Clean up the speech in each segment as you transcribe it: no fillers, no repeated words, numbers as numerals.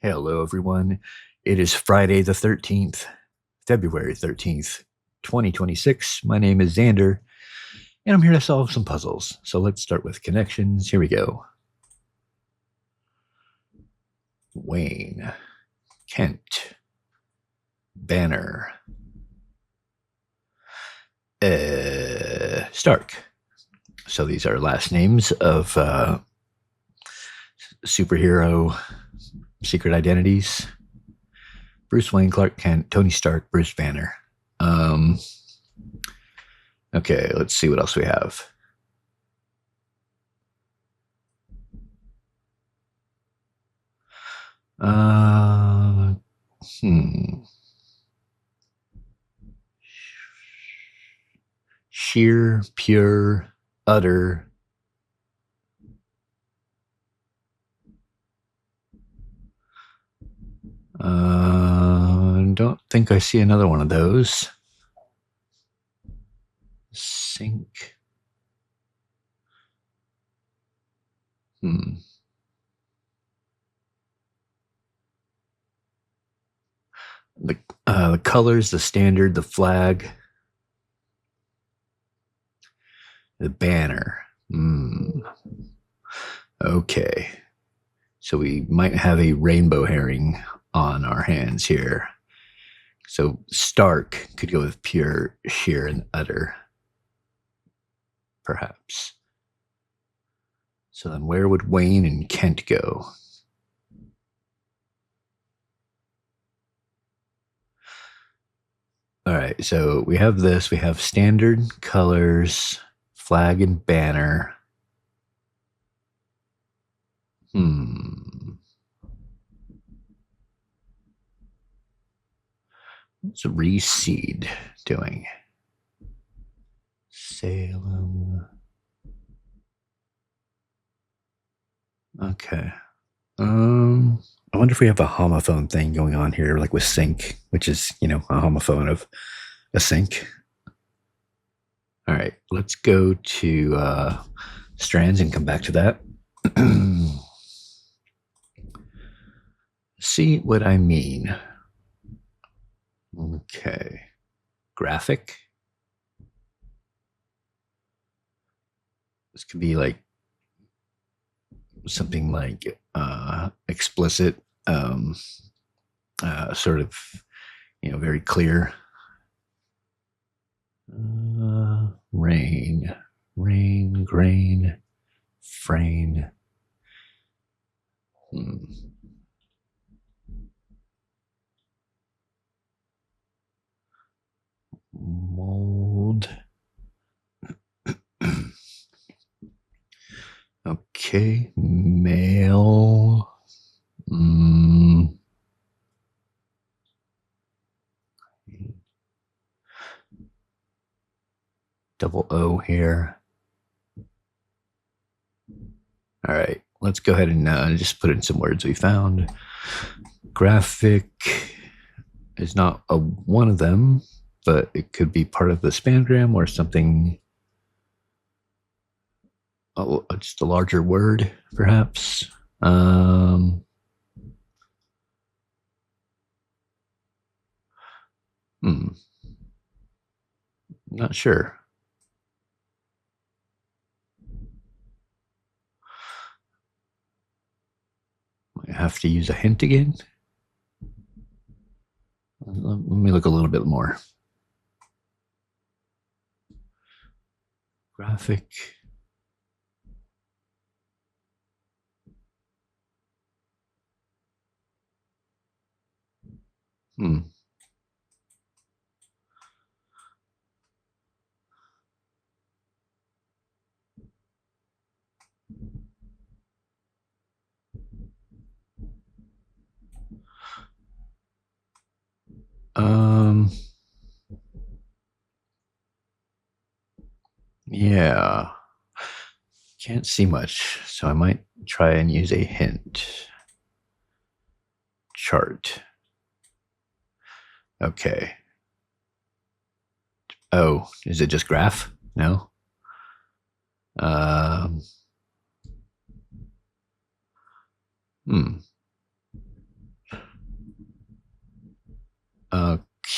Hello, everyone. It is Friday the 13th, February 13th, 2026. My name is Xander, and I'm here to solve some puzzles. So let's start with connections. Here we go. Wayne, Kent, Banner, Stark. So these are last names of superhero secret identities. Bruce Wayne, Clark Kent, Tony Stark, Bruce Banner. Okay, let's see what else we have. Sheer, pure, utter. Don't think I see another one of those. Sink. The colors, the standard, the flag, the banner. Okay. So we might have a rainbow herring on our hands here. So Stark could go with pure, sheer, and utter. Perhaps. So then where would Wayne and Kent go? All right, so we have this. We have standard colors, flag and banner. What's reseed doing? Salem. Okay. I wonder if we have a homophone thing going on here, like with sink, which is, a homophone of a sink. All right, let's go to Strands and come back to that. See what I mean. Okay. Graphic. This could be like something like explicit, sort of, very clear. Rain, grain, frame. Mold. Okay, male. Double O here. All right, let's go ahead and just put in some words we found. Graphic is not one of them, but it could be part of the spangram or something. Just a larger word, perhaps. Not sure. Might have to use a hint again. Let me look a little bit more. Graphic. Yeah. Can't see much, so I might try and use a hint. Chart. Okay. Oh, is it just graph? No.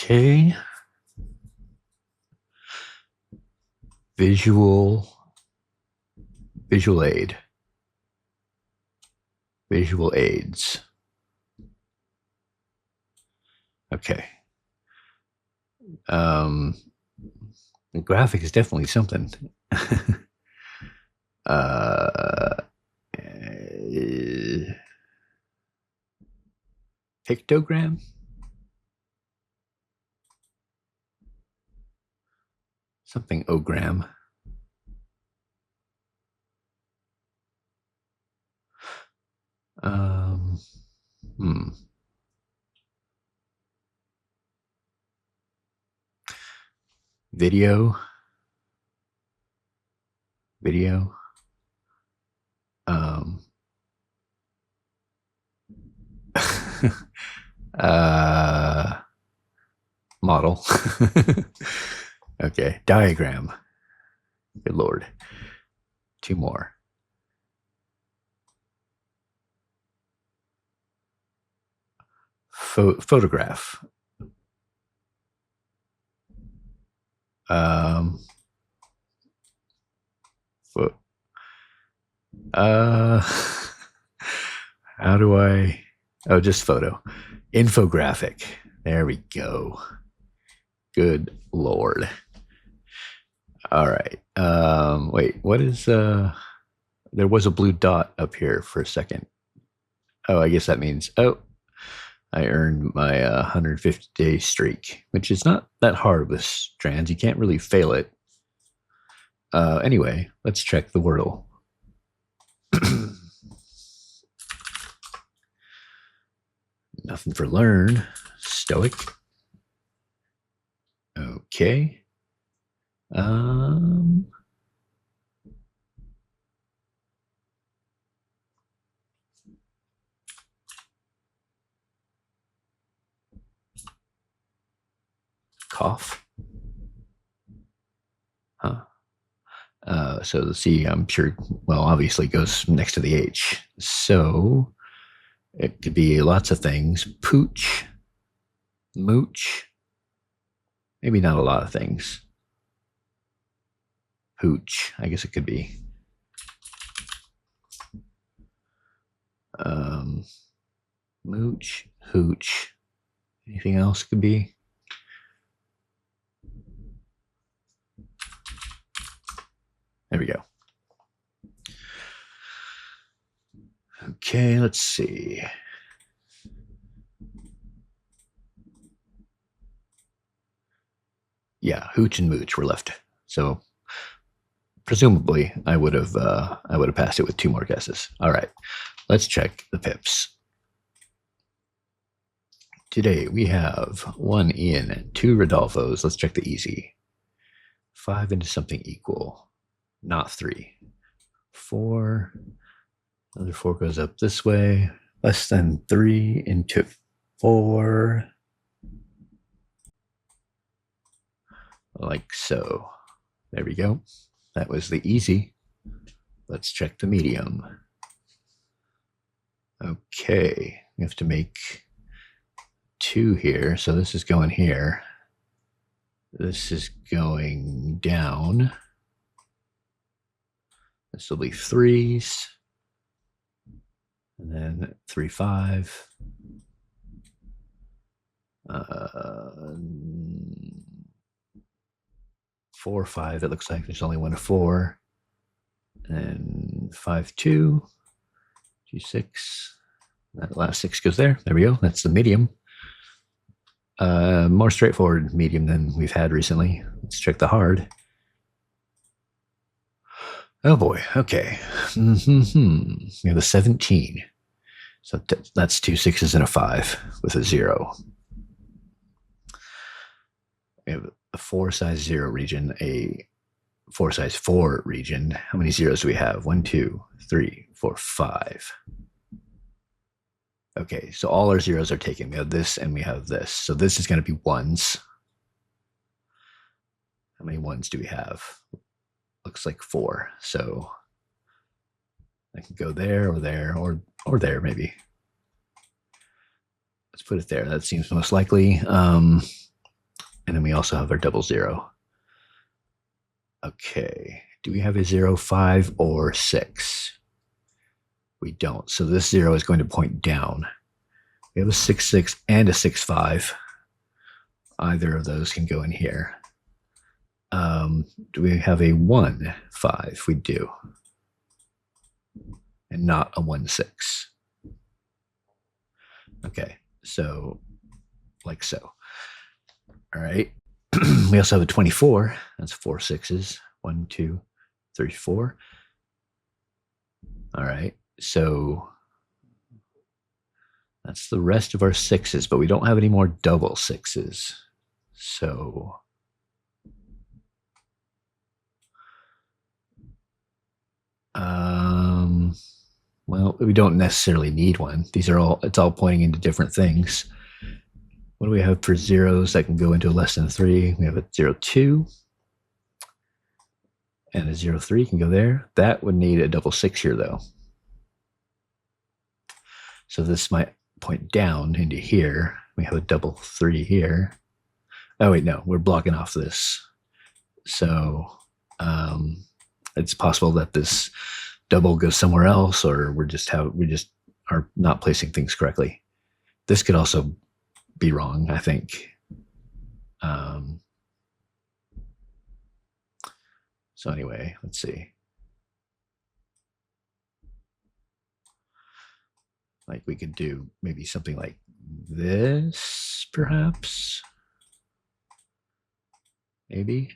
Okay. Visual aid. Visual aids. Okay. The graphic is definitely something. Pictogram? Something ogram. Hmm. Video. Model. Okay. Diagram. Good Lord. Two more. Photograph. How do I? Oh, just photo. Infographic. There we go. Good Lord. All right. Wait, what is there was a blue dot up here for a second. Oh, I guess that means I earned my 150-day streak, which is not that hard with Strands. You can't really fail it. Anyway, let's check the Wordle. Nothing for learn. Stoic. Okay. Cough. Huh. So the C, I'm sure, well, obviously goes next to the H. So it could be lots of things. Pooch. Mooch. Maybe not a lot of things. Pooch, I guess it could be. Mooch, hooch. Anything else could be? There we go. Okay, let's see. Yeah, hooch and mooch were left. So presumably I would have passed it with two more guesses. All right, let's check the pips. Today we have 1 Ian, 2 Rodolfos. Let's check the easy. 5 into something equal, not 3. 4. Another 4 goes up this way. Less than 3 into 4. Like so. There we go. That was the easy. Let's check the medium. Okay, we have to make 2 here. So this is going here. This is going down. This will be 3s. And then 3, 5. 4, 5. It looks like there's only one of 4. And 5, 2. 2, 6. That last 6 goes there. There we go. That's the medium. More straightforward medium than we've had recently. Let's check the hard. Oh boy. Okay. We have a 17. So that's 2 6s and a 5 with a 0. We have a 4 size 0 region, a 4 size 4 region. How many zeros do we have? 1, 2, 3, 4, 5. Okay, so all our zeros are taken. We have this and we have this. So this is going to be 1s. How many 1s do we have? Looks like 4. So I can go there or there or there maybe. Let's put it there. That seems most likely. And then we also have our double 0. Okay. Do we have a 0, 5, or 6? We don't. So this 0 is going to point down. We have a 6, 6, and a 6, 5. Either of those can go in here. Do we have a 1, 5? We do. And not a 1, 6. Okay. So, like so. All right. We also have a 24. That's 4 6s. 1, 2, 3, 4. All right. So that's the rest of our 6s, but we don't have any more double 6s. So well, we don't necessarily need one. These are all, it's all pointing into different things. What do we have for zeros that can go into less than 3? We have a 0, 2. And a 0, 3 can go there. That would need a double 6 here, though. So this might point down into here. We have a double 3 here. Oh, wait, no, we're blocking off this. So it's possible that this double goes somewhere else, or we just are not placing things correctly. This could also be wrong, I think. So anyway, let's see. Like we could do maybe something like this, perhaps. Maybe.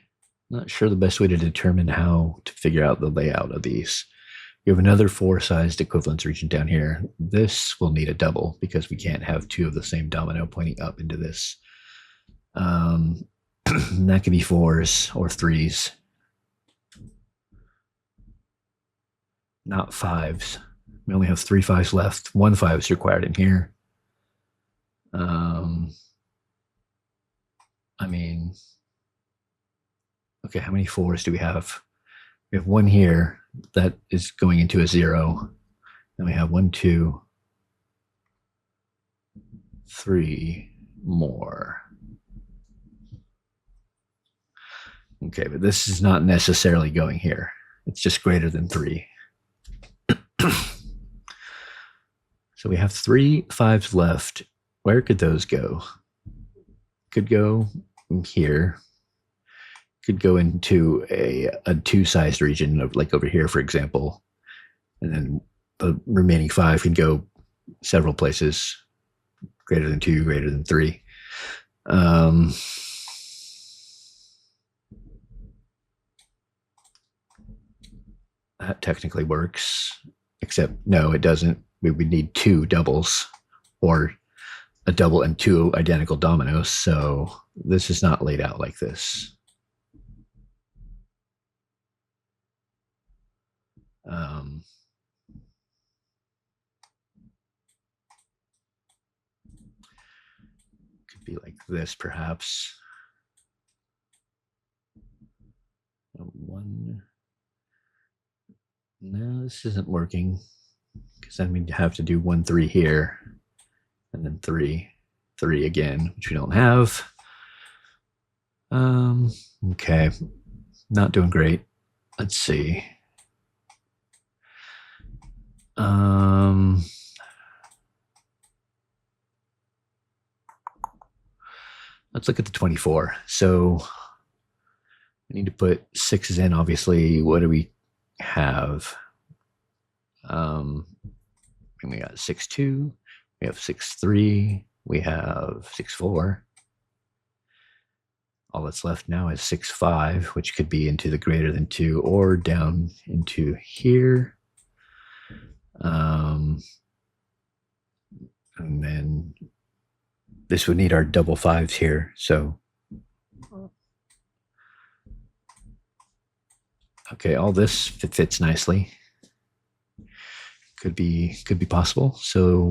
Not sure the best way to determine how to figure out the layout of these. You have another 4-sized equivalence region down here. This will need a double because we can't have 2 of the same domino pointing up into this. That could be 4s or 3s. Not 5s. We only have 3 5s left. 1 5 is required in here. I mean, okay, how many 4s do we have? We have 1 here that is going into a 0. Then we have 1, 2, 3 more. Okay, but this is not necessarily going here. It's just greater than 3. So we have 3 5s left. Where could those go? Could go here. Could go into a 2-sized region of like over here, for example. And then the remaining 5 can go several places. Greater than 2, greater than 3. That technically works, except no, it doesn't. We would need 2 doubles or a double and 2 identical dominoes. So this is not laid out like this. Could be like this, perhaps. 1. No, this isn't working because then we'd have to do 1 3 here and then 3 3 again, which we don't have. Okay, not doing great. Let's see. Let's look at the 24. So we need to put 6s in, obviously. What do we have? We got 6 2, we have 6 3, we have 6 4. All that's left now is 6 5, which could be into the greater than 2 or down into here. And then this would need our double 5s here. So okay, all this fits nicely. Could be possible. So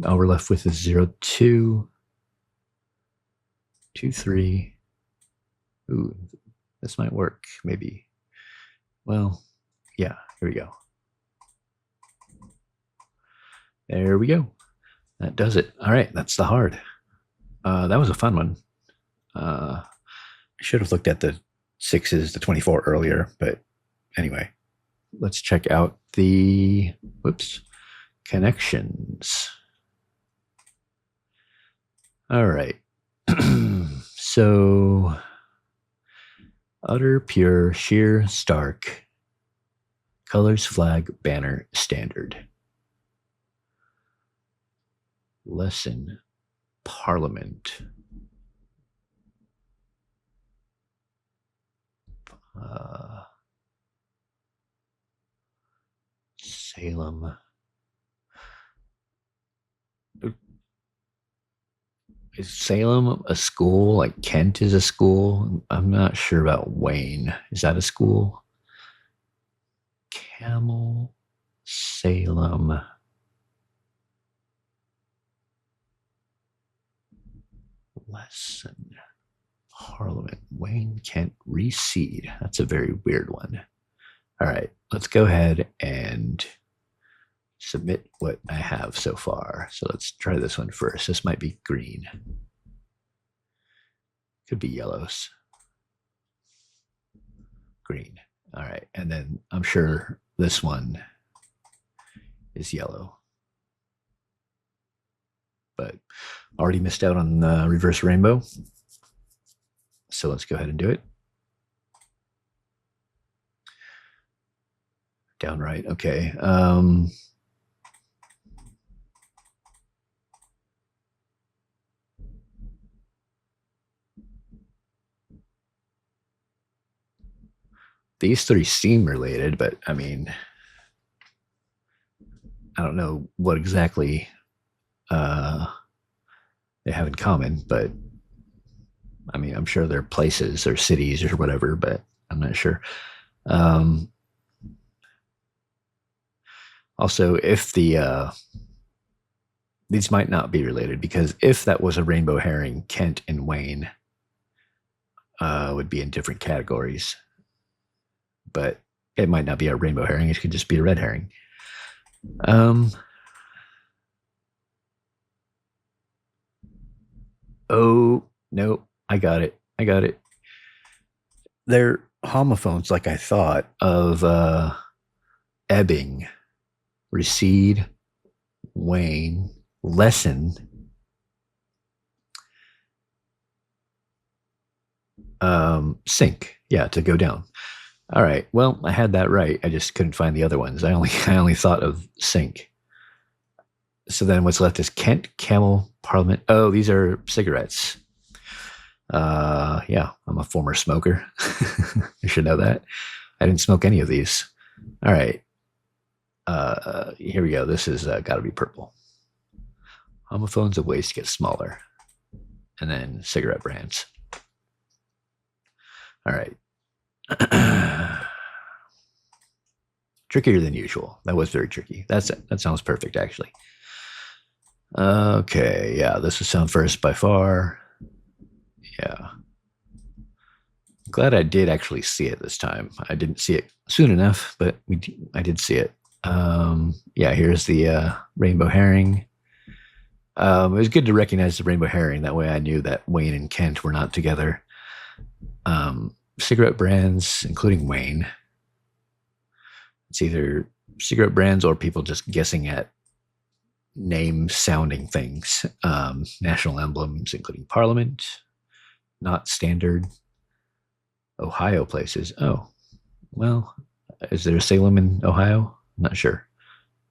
all we're left with is 0 2 2 3. Ooh, this might work, maybe. Well, yeah, here we go. There we go. That does it. All right, that's the hard. That was a fun one. should have looked at the 6s, the 24 earlier, but anyway, let's check out the connections. All right. So utter, pure, sheer, stark, colors, flag, banner, standard. Lesson, parliament. Salem. Is Salem a school? Like Kent is a school? I'm not sure about Wayne. Is that a school? Camel, Salem. Lesson, parliament, Wayne, Kent, reseed. That's a very weird one. All right, let's go ahead and submit what I have so far. So let's try this one first. This might be green. Could be yellows. Green. All right, and then I'm sure this one is yellow. But already missed out on reverse rainbow. So let's go ahead and do it. Downright, okay. These three seem related, but I mean, I don't know what exactly they have in common, but I mean, I'm sure they're places or cities or whatever, but I'm not sure. Also, if the these might not be related, because if that was a rainbow herring, Kent and Wayne would be in different categories. But it might not be a rainbow herring. It could just be a red herring. Oh, no, I got it. They're homophones, like I thought, of ebbing, recede, wane, lessen, sink. Yeah, to go down. All right. Well, I had that right. I just couldn't find the other ones. I only thought of sink. So then what's left is Kent, Camel, Parliament. Oh, these are cigarettes. Yeah, I'm a former smoker. You should know that. I didn't smoke any of these. All right. Here we go. This has got to be purple. Homophones of ways to get smaller. And then cigarette brands. All right. Trickier than usual. That was very tricky. That sounds perfect, actually. Okay, yeah, this will sound first by far. Yeah. Glad I did actually see it this time. I didn't see it soon enough, but I did see it. Yeah, here's the rainbow herring. It was good to recognize the rainbow herring. That way I knew that Wayne and Kent were not together. Cigarette brands, including Wayne. It's either cigarette brands or people just guessing at name sounding things. National emblems, including Parliament, not standard. Ohio places. Oh, well, is there a Salem in Ohio? I'm not sure.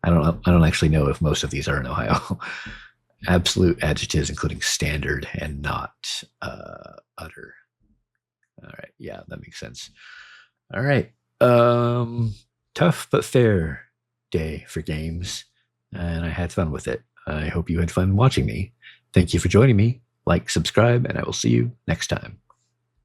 I don't actually know if most of these are in Ohio. Absolute adjectives, including standard and not utter. All right. Yeah, that makes sense. All right. Tough but fair day for games. And I had fun with it. I hope you had fun watching me. Thank you for joining me. Like, subscribe, and I will see you next time.